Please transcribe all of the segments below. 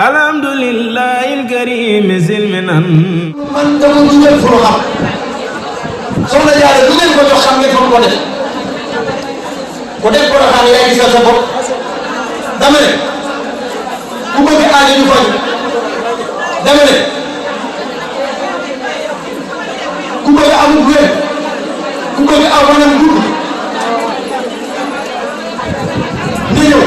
alhamdulillahil karim zilminan man dama dugal fu xam soxna Jaara du leen ko jox xam ngeen fa ko def ko def ko xam yaay gisal sa bopp dama ne ku bëgg aajo ñu faju dama ne ku bëgg amul wér ku bëgg aw fanam gudd ni ñëw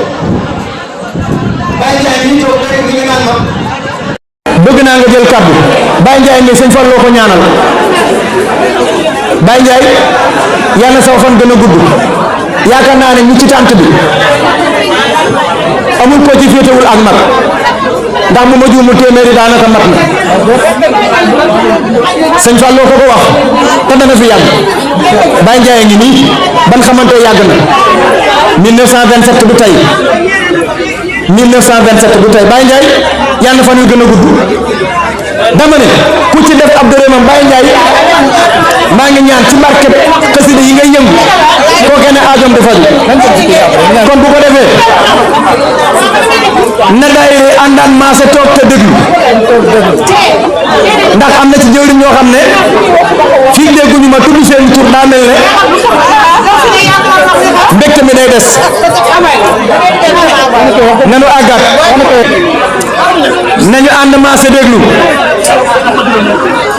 Baye Ndiaye nii toog rek ni nga naan ma bëgg naa nga jël kàddu Baye Ndiaye mi sëñ Fallou ko ñaanal Baye Ndiaye yal na saw fan gën a gudd yaakaar naa ne ñi ci tànt bi amul ko ci féetewul ak mag ndax mu ma juumul téeméeri daanaka mat na sëñ Fallou ko wax te dana fi yàgg Baye Ndiaye ngi nii ban xamante yàgg na 1927 bu tey 1927 bu tey Baye Ndiaye yal na fan yu gën a gudd dama ne ku ci def ab dërëmam Baye Ndiaye maa ngi ñaan ci barke xasida yi ngay yëngu koo gën a aajoom di faju kon bu ko defee na daayira àndaan maase toog te déglu ndax am na ci jëwriñ ñoo xam ne fii dégguñu ma tudd seen tur daa mel ne mbégte mi day des nanu àggat nañu ànd maase déglu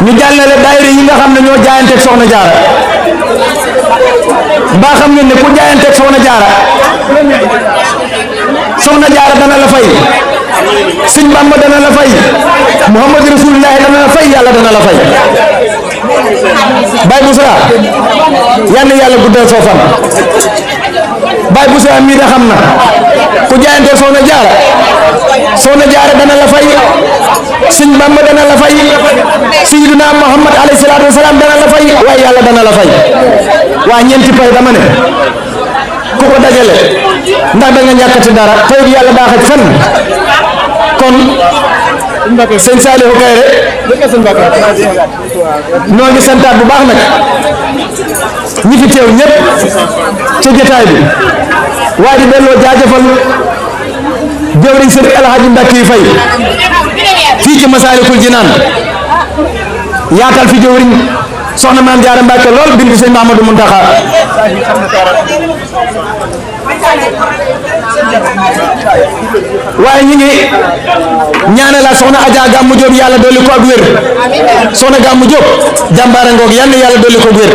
ñu jàllale daayira yi nga xam ne ñoo jaayanteeg Soxna Jaara mbaa xam ngeen ne ku jaayanteeg Soxna Jaara Soxna Jaara dana la fay Sëñ Bamba dana la fay Muhammad Rasulullah dana la fay yàlla dana la fay Baye Boussra yal na yàlla guddal soo fan Baye Boussra mii da xam na ku jaayanteeg Soxna Jaara dana la fay Sëñ Bamba dana la fay Sayyidina Muhammad alayhi salaatu wa salaam dana la fay waaye yàlla dana la fay waa ñeenti pay dama ne ku ko dajale ndax da nga ñàkkati dara tey bi yàlla baaxee fan kon sëñ Saliou Kayre noo ngi santaat bu baax nag ñi fi teew ñëpp ci jotaay bi waaye di delloo jaajëfal jëwriñ sëriñ El Hadji Mbacke Faye fii ci Masaalikul Jinaan yaatal fi jëwriñ soxna Maam Jaara Mbacke lool bindu sëñ Mamadou Muntaxa waaye ñi ngi ñaanal soxna Adja Gammu Jóob yàlla dolli ko ak wér soxna Gammu Jóob jàmbaara ngoog yal na yàlla dolli ko ak wér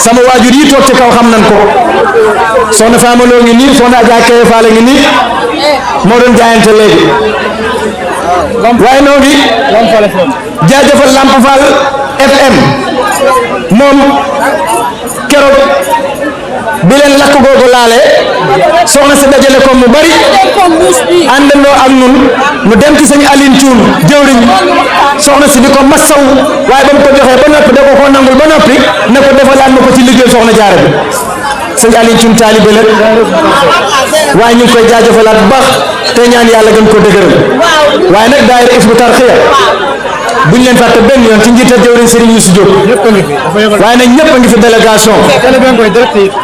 sama waajur yi toog ci kaw xam nan ko soxna Fama Lo ngi nii soxna Adja Keye Faale ngi nii moo doon jaayante léegi waaye noo ngi jaajëfal Lamp Fall FM moom keroog bi leen lakk googu laale soxna si dajale ko mu bari àndandoo ak ñun mu dem ci sëñ Aline Thioune jëwriñ soxna si di ko massaw waaye ba mu ko joxee ba noppi da ko nangul ba noppi ne ko defalaat ma ko ci liggéey soxna Jaara bi sëñ Aline Thioune taalibe la waaye ñu ngi koy jaajëfalaat bu baax te ñaan yàlla gën ko dëgëral waaye nag daayira Hizbut Tarqiyyah buñ leen fàtte benn yoon ci njiital jëwriñ Serigne Youssou Diop waaye nag ñëpp a ngi fi délégation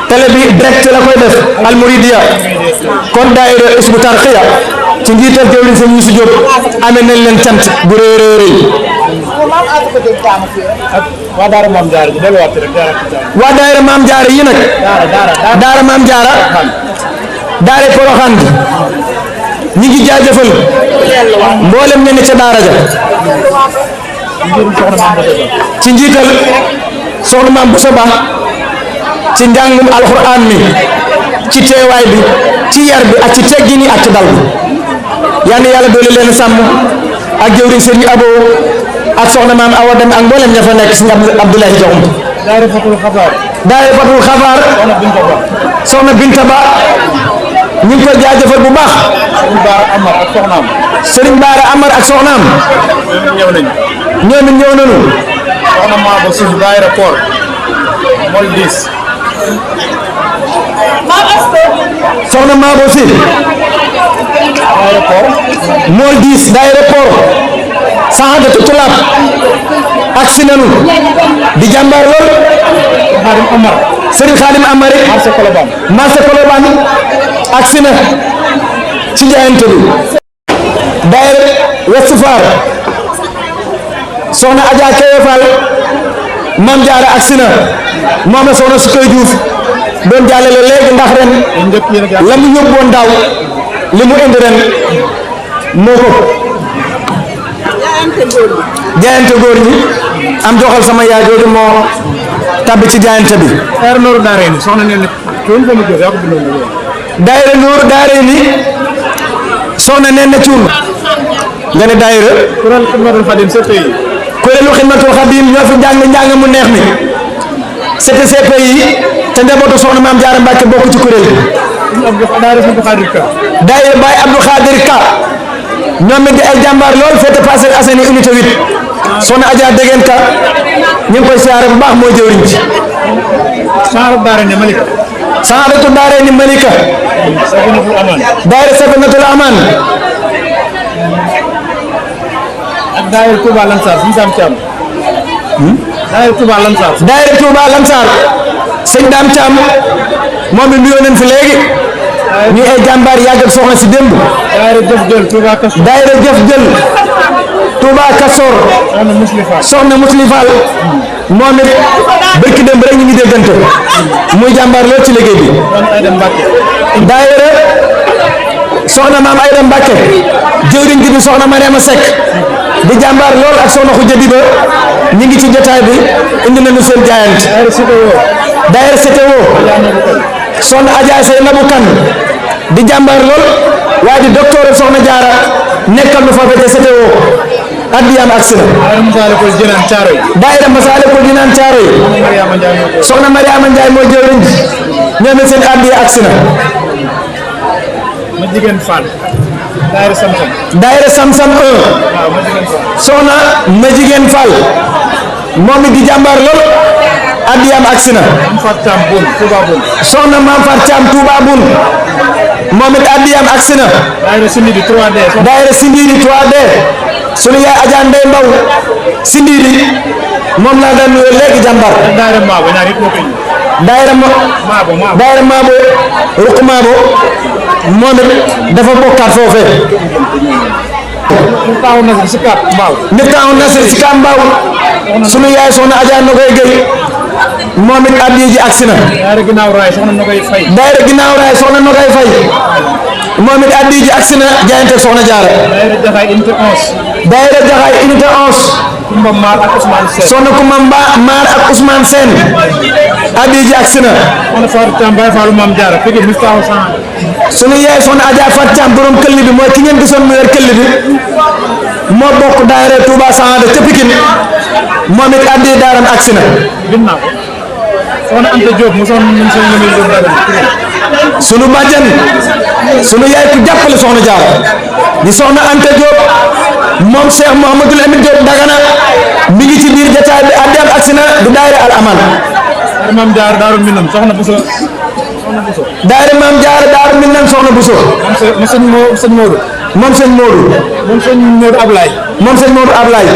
télé bi direct la koy def Al Mouridiya kon daayira Hizbut Tarqiyyah ci njiital jëwriñ Serigne Youssou Diop amee nañ leen cant bu rëy rëy waa daara Maam Jaara waa daayira Maam Jaara yi nag daara Maam Jaara daara Poroxaan bi ñi ngi jaajëfal mboolem ñenn ca daara ja ci njiital soxna Maam Bousso Ba ci njàngum alxuraan mi ci teewaay bi ci yar bi ak ci teggin yi ak ci dal bi yal na yàlla doole leen sàmm ak jëwriñ Serigne Abo ak soxna Maam Awa Dem ak mboolem ña fa nekk Serigne Abdoulaye Diom daara Fatul Xabaar soxna Binta Ba ñu ngi koy jaajëfal bu baax Serigne Bara Amar ak soxnaam ñoom it ñëw nañu soxna Maabo si daayira Port Mol 10 soxna Maabo si Mol 10 daayira Port Saxaadatu Tulaab ak si nanu di jàmbaar lool Serigne Khadim Amar marché Colobane ak si na ci jaayante bi daayira West Foire soxna Adja Keye Fall Mam Jaara agsi na moom la soxna Sukoy Diouf doon jàllale léegi ndax ren la mu yóbboon daaw li mu indi ren moo ko jaayante góor ñi am joxal sama yaay jooju moo tabbi ci jaayante bi daayira Nooru Daarayni soxna nee na cuun fa mu jóg yaa ko bindoon daayira Nooru Daarayni soxna nee na cuun nga ne daayira kuréel Xidmatul Xadim CPI kuréelu Xidmatul Xadim ñoo fi njàng mu neex mi c'était CPI te njabootu soxna Maam Jaara Mbàkke bokk ci kuréel bi daayira Baay Abdou Khadir Ka ñoom it di ay jàmbaar lool féete Parcelles Assainies unité 8 soxna Adja Degen Ka ñu ngi koy siyaare bu baax mooy jëwriñ ci Saharatu Daarayni Malika Saharatu Daarayni Malika Safinatul Aman daayira Safinatul Aman ak daayira Touba Lansar suñu Daam Caam daayira Touba Lansar daayira Touba Lansar sëñ Daam Caam moom it nuyoo nañ fi léegi ñu ay jàmbaar yàgg ak soxna si démb daayira Jëf Jël Touba Kastoor daayira Jëf Jël Touba Kastoor soxna Musli Fall moom it barki démb rek ñu ngi déggante muy jàmbaar lool ci liggéey bi daayira soxna Maam Ayda Mbàkke jëwriñ ji di soxna Mariama Seck di jàmbaar lool ak soxna Xuja Diba ñu ngi ci jotaay bi indi nañu seen jaayante daayira CTO soxna Adja Sey Nabu Kan di jàmbaar lool waaye di docteur soxna Jaara nekkal nu foofe ca CTO addiyam agsi na daayira Masaalikul Jinaan Caaroy soxna Mariama Njaay mooy jëwriñ ji ñoom it seen addiya agsi na ma jigéen Fall daayira Samsam daayira Samsam 1 soxna ma jigéen Fall moom it di jàmbaar lool addiyam agsi na soxna Maam Fat Caam Touba Bun moom it addiyam agsi na daayira Sindidi 3D daayira Sindidi 3D sunu yaay Adja Ndey Mbaw Sindidi moom laa daan nuyoo léegi jàmbaar daayira Maabo ñaar yëpp moo koy daayira Maabo ruq Maabo moom it dafa bokkaat foofee Miftaahu Nasr si Kaap Mbaaw Miftaahu Nasr si Kaap Mbaaw sunu yaay soxna Adja Nogoy Gueye moom it addiya ji agsi na daayira Ginnaaw Raay soxna Nogoy Fay daayira Ginnaaw Raay soxna Nogoy Fay moom it addiya ji agsi na jaayante soxna Jaara daayira Jaxaay unité 11 daayira Jaxaay unité 11 Kumba Maar ak Ousmane Sène soxna Kumba Maar ak Ousmane Sène addiya ji agsi na soxna Fatou Thiam Baye Fallou Maam Jaara fekk Miftaahu San sunu yaay soxna Adja Fat Thiam borom këll bi mooy ki ngeen gisoon mu yor këll bi moo bokk daayira Touba Sahada ca Pikine moom it addiya daaram agsi na ginnaaw soxna Anta Diop mu soxna ñu soxna ñu Diop dagal sunu bàjjan sunu yaay ku jàppale soxna Jaara di soxna Anta Diop moom Cheikh Mouhamadoul Amine Diop Dagana mi ngi ci biir jotaay bi addiyam agsi na du daayira Al Aman Maam Jaara Daaru Minam soxna Bousso daayira Maam Jaara Daaru Minam soxna Bousso moom sëñ Modou moom sëñ Modou Ablaye moom sëñ Modou Ablaye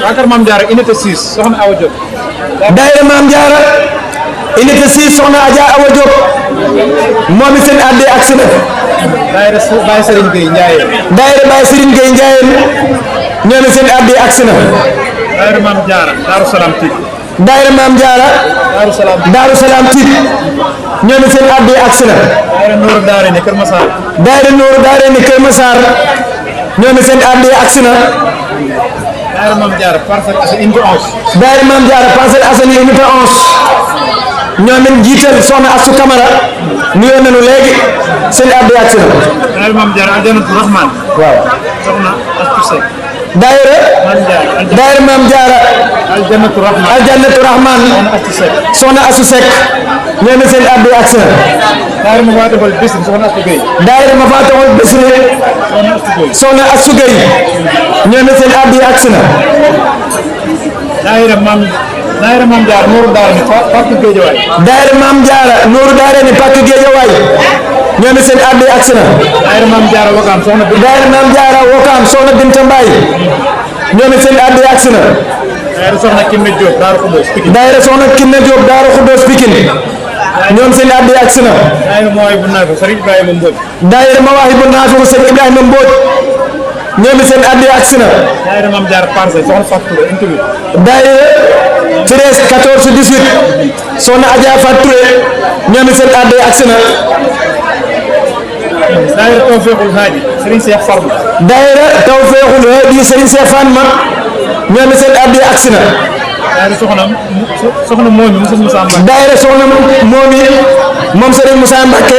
waa kër Maam Jaara unité 6 soxna Awa Diop daayira Maam Jaara unité 6 soxna Adja Awa Diop moom it seen addiya agsi na daayira Baye Serigne Gueye Ndiaye daayira Baye Serigne Gueye Ndiaye ñoom it seen addiya agsi na daayira Maam Jaara Daaru Salaam Tiit daayira Maam Jaara Daaru Salaam Tiit ñoom it seen addiya agsi na daayira Nooru Daarayni Kër Massar daayira Nooru Daarayni Kër Massar ñoom it seen addiya agsi na daayira Maam Jaara Parcelles Assainies unité 11 daayira Maam Jaara Parcelles Assainies unité 11 ñoom it jiital soxna Astou Camara nuyoo nañu léegi seen addiya agsi na daayira Maam Jaara Aljanatul Rahman waaw soxna Astou Seck daayira Maam Jaara Aljanatul Rahman soxna Astou Seck ñoom it seen addiya agsi na daayira Mafatihul Bichri soxna Astou Gueye daayira Mafatihul Bichri soxna Astou Gueye ñoom it seen addiya agsi na daayira Maam Jaara Nooru Daarayni Pàkk Géejawaay daayira Maam Jaara Nooru Daarayni Pàkk Géejawaay ñoom it seen addiya agsi na daayira Maam Jaara Wakaam soxna daayira Maam Jaara Wakaam soxna Binta Mbaay ñoom it seen addiya agsi na daayira soxna Kiné Diop Daaru Khoudoss Pikine daayira soxna Kiné Diop Daaru Khoudoss Pikine ñoom seen addi ak si na daayira Mawahibou Nafi Serigne Ibrahima Mbodj daayira Mawahibou Nafi Serigne Ibrahima Mbodj ñoom seen addi ak si na daayira Mame Diarra Parcelles soxna Fatou Touré intimé daayira 13 14 18 soxna Adja Fatou Touré ñoom seen addi ak si na daayira Tawfeexul Haadi Serigne Cheikh Farma daayira Tawfeexul Haadi Serigne Cheikh Farma ñoom seen addi ak si na daayira soxna Moomi Moussa Moussa Mbacke daayira soxna Moomi moom Serigne Moussa Mbacke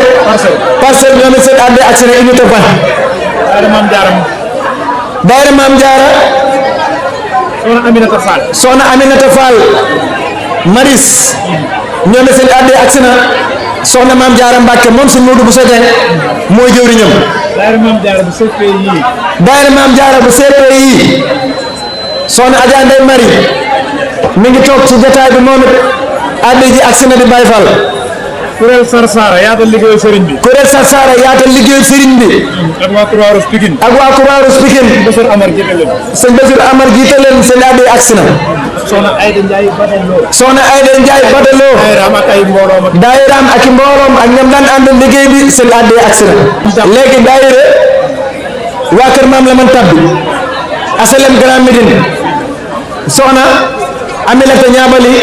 Parcelles ñoom seen addi ak si na unité fan daayira Mame Diarra daayira Mame Diarra soxna Aminata Fall Maris ñoom seen addi ak si na soxna Mame Diarra Mbacke moom si Modou bu Sotee mooy jëwriñam daayira Mame Diarra bu CPI daayira Mame Diarra bu CPI soxna Adja Ndeye Marie mi ngi toog ci jotaay bi moom it addi ji ak si na di Baye Fall kuréel Sarsara yaatal liggéeyu Serigne bi kuréel Sarsara yaatal liggéeyu Serigne bi ak waa Croix-Rouge Pikine ak waa Croix-Rouge Pikine Bassirou Amar jiite leen sëñ Bassirou Amar jiite leen seen addi ak si na soxna Aïda Ndiaye Badaloo soxna Aïda Ndiaye Badaloo daayiraam ak ay mbooloom ak daayiraam ak i mbooloom ak ñoom daan ànd liggéey bi seen addi ak si na léegi daayira waa kër maam la man tabbi asalem Grand Médine soxna Aminata Ñaabali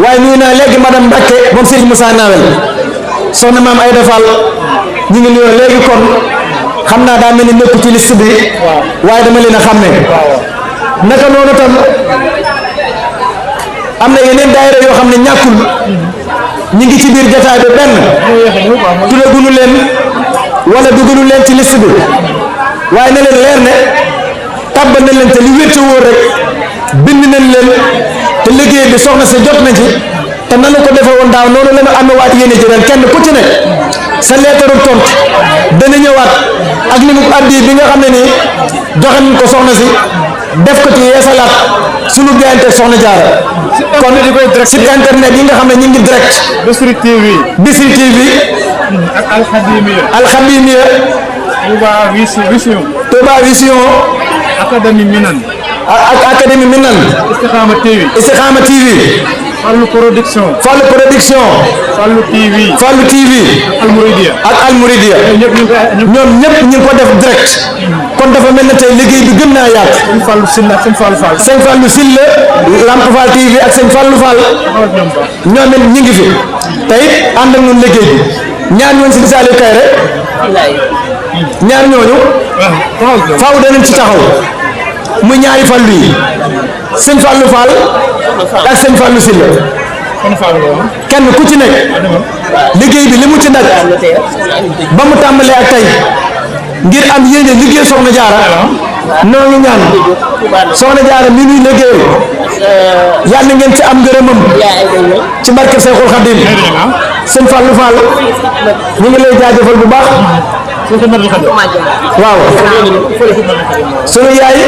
waaye nuyu naa léegi madame Mbacke moom Serigne Moussa Nawel soxna maam Aïda Fall ñu ngi nuyoo léegi kon xam naa daa mel ni nekk ci liste bi waaye dama leen a xam ne naka noonu tam am na yeneen daayira yoo xam ne ñàkkul ñu ngi ci biir jotaay bi benn tuddaguñu leen wala duggalu leen ci liste bi waaye na leen leer ne tàbbal nañ leen te li wér te wóor rek bind nañ leen te liggéey bi soxna sa jot na ci te nanu ko defee woon daaw noonu la ñu amee waat yéene ji ren kenn ku ci ne sa leetaru tontu dana ñëwaat ak li mu addi bi nga xam ne nii joxe nañ ko soxna si def ko ci yeesalaat sunu jaayante soxna Diarra kon site internet yi nga xam ne ñu ngi direct Bichri TV ak Alxadimiya Touba Vision Académie Minan ak Académie Minan Istikhama TV Fallu Production Fallu TV ak Almouridia ñoom ñëpp ñu ngi ko def direct kon dafa mel ne tey liggéey bi gën naa yaatu sëñ Fallou Silla Lamp Fall TV ak sëñ Fallou Fall ñoom it ñu ngi fi tey ànd ak ñun liggéey bi ñaar ñooñu si Saliou Kayre ñaar ñooñu faaw danañ ci taxaw muy ñaari Fallu yi sëñ Fallou Fall ak sëñ Fallou Silla kenn ku ci nekk liggéey bi li mu ci daj ba mu tàmbalee ak tey ngir am yéene liggéey soxna Diarra noo ngi ñaan soxna Diarra mi nuy liggéeyal yàlla ngeen ci am ngërëmam ci barke Seexul Xadim sëñ Fallou Fall ñu ngi lay jaajëfal bu baax waaw sunu yaay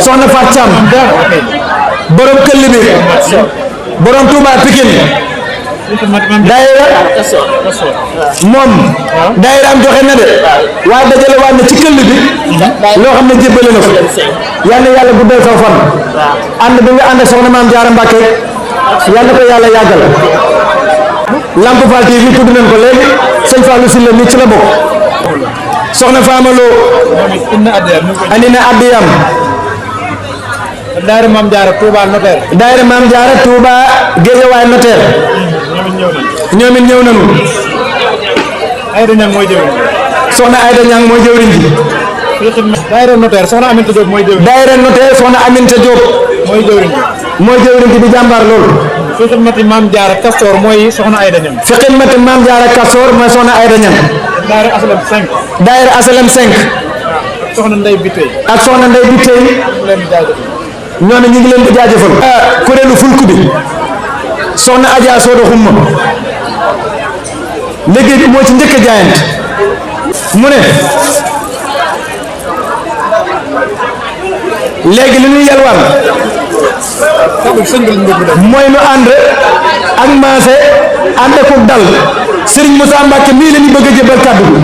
soxna Fatou Thiam borom këll bi borom Touba Pikine daayira moom daayiraam joxe na de waaye dajale waat na ci këll bi loo xam ne jébbale na ko yal na yàlla guddal saw fan ànd bi nga ànd soxna Maam Diarra Mbacke yal na ko yàlla yàggal Lamp Fall TV tudd nañ ko léegi sëñ Fallou Sylla mi ci la bokk soxna Fama Lo andi na addiyam daayira Mame Diarra Touba Notaire Guédiawaye Notaire ñoom it ñëw nañu Aïda Niang mooy jëwriñ soxna Aïda Niang mooy jëwriñ ji daayira Notaire soxna Aminta Diop mooy jëwriñ daayira Notaire soxna Aminta Diop mooy jëwriñ ji di jàmbaar loolu fi xidmati Mame Diarra Castor mooy soxna Aïda Niang fi xidmati Mame Diarra Castor mooy soxna Aïda Niang daayira Asalem 5 soxna Ndeye Bitey ak soxna Ndeye Bitey ñoo ne ñu ngi leen di jaajëfal kuréelu fulku bi soxna Adja Sodo Xumma liggéey bi moo ci njëkk a jaayante mu ne léegi li ñuy yalwaan mooy nu ànd ak maase ànd ak dal Serigne Moussa Mbacke mii la ñu bëgg a jébal kàddu bi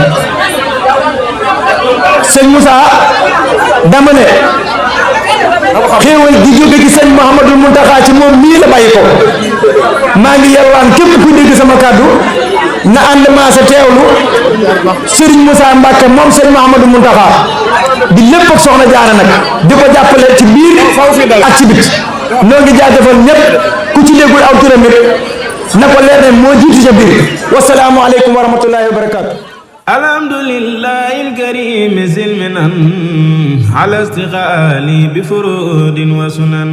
Serigne Moussa dama ne xéewal di jóge ci sëñ Mouhamadul Muntaxa ci moom mii la bàyyi ko maa ngi yalwaan képp ku dégg sama kàddu na ànd maa sa teewlu Serigne Moussa Mbacke moom sëñ Mouhamadul Muntaxa di lépp ak soxna Jaara nag di ko jàppale ci biir ak ci bit noo ngi jaajëfal ñëpp ku ci déggul aw turam it na ko leer ne moo jiitu ca biir wasalaamu aleykum wa rahmatullahi wa barakaatu. alhamdulillahi alkarim zilminan ala istiqaali bi furudin wa sunan